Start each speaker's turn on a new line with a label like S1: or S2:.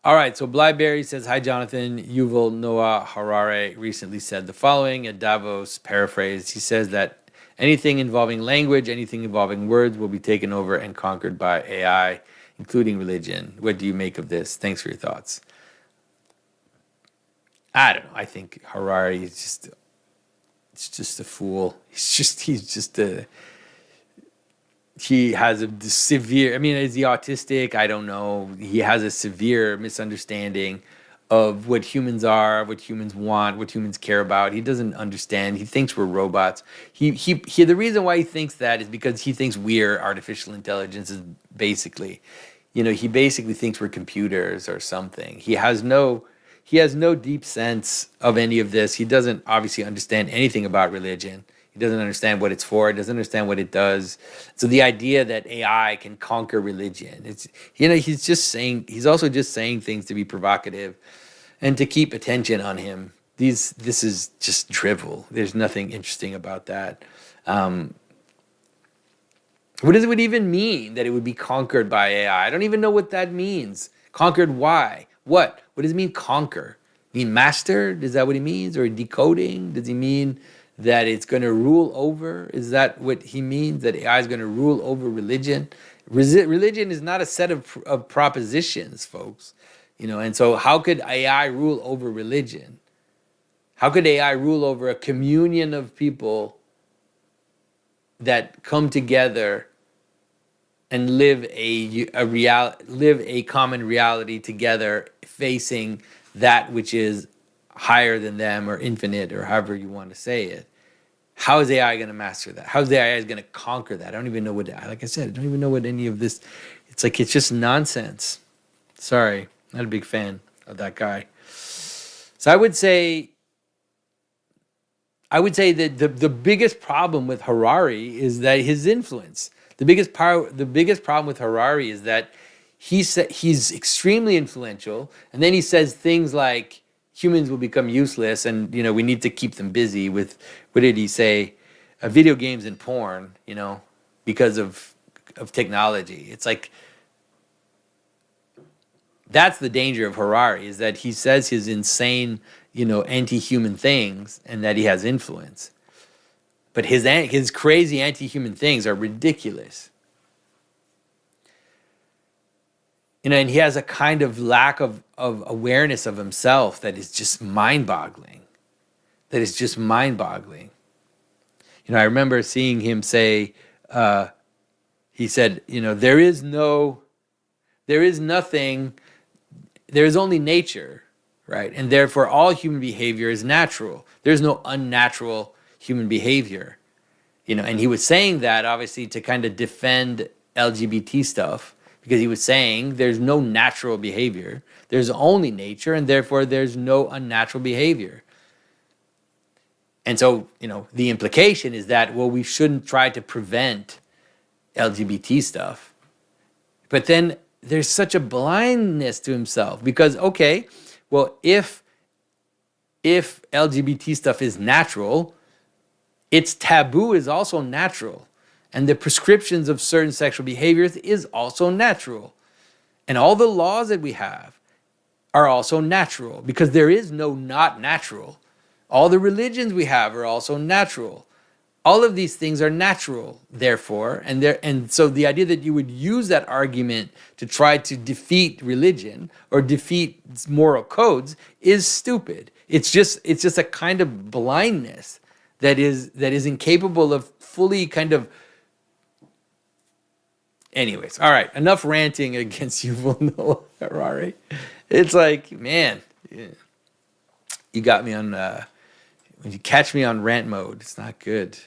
S1: All right, so Blyberry says, hi, Jonathan. Yuval Noah Harari recently said the following, a Davos paraphrase. He says that anything involving language, anything involving words will be taken over and conquered by AI, including religion. What do you make of this? Thanks for your thoughts. I don't know. I think Harari is just a fool. He has a severe, I mean, is he autistic? I don't know. He has a severe misunderstanding of what humans are, what humans want, what humans care about. He doesn't understand. He thinks we're robots. The reason why he thinks that is because he thinks we're artificial intelligence is basically, he basically thinks we're computers or something. He has no deep sense of any of this. He doesn't obviously understand anything about religion. He doesn't understand what it's for. He doesn't understand what it does. So the idea that AI can conquer religion, he's also just saying things to be provocative and to keep attention on him. This is just drivel. There's nothing interesting about that. What does it even mean that it would be conquered by AI? I don't even know what that means. Conquered why? What? What does it mean conquer? Mean master? Is that what he means? Or decoding? Does he mean that it's going to rule over? Is that what he means? That AI is going to rule over religion? Religion is not a set of propositions, folks. And so how could AI rule over religion? How could AI rule over a communion of people that come together and live a common reality together, facing that which is higher than them or infinite or however you want to say it? How is AI going to master that? How is AI going to conquer that? I don't even know like I said, I don't even know what any of this, it's just nonsense. Sorry, not a big fan of that guy. So I would say that the biggest problem with Harari is that his influence. The biggest problem with Harari is that he's extremely influential, and then he says things like humans will become useless, and we need to keep them busy with, what did he say, video games and porn, because of technology. It's like, that's the danger of Harari, is that he says his insane, anti-human things, and that he has influence. But his crazy anti-human things are ridiculous. And he has a kind of lack of awareness of himself that is just mind-boggling. I remember seeing him say, he said, there is nothing, there is only nature, right? And therefore all human behavior is natural. There's no unnatural human behavior. And he was saying that obviously to kind of defend LGBT stuff, because he was saying there's no natural behavior. There's only nature, and therefore there's no unnatural behavior. And so, the implication is that, well, we shouldn't try to prevent LGBT stuff. But then there's such a blindness to himself, because, okay, well, if LGBT stuff is natural, its taboo is also natural. And the prescriptions of certain sexual behaviors is also natural. And all the laws that we have are also natural, because there is no not natural. All the religions we have are also natural. All of these things are natural, therefore. And so the idea that you would use that argument to try to defeat religion or defeat moral codes is stupid. It's just a kind of blindness that is incapable of fully kind of. Anyways, all right, enough ranting against Yuval Noah Harari. It's like, man, you got me on, when you catch me on rant mode, it's not good.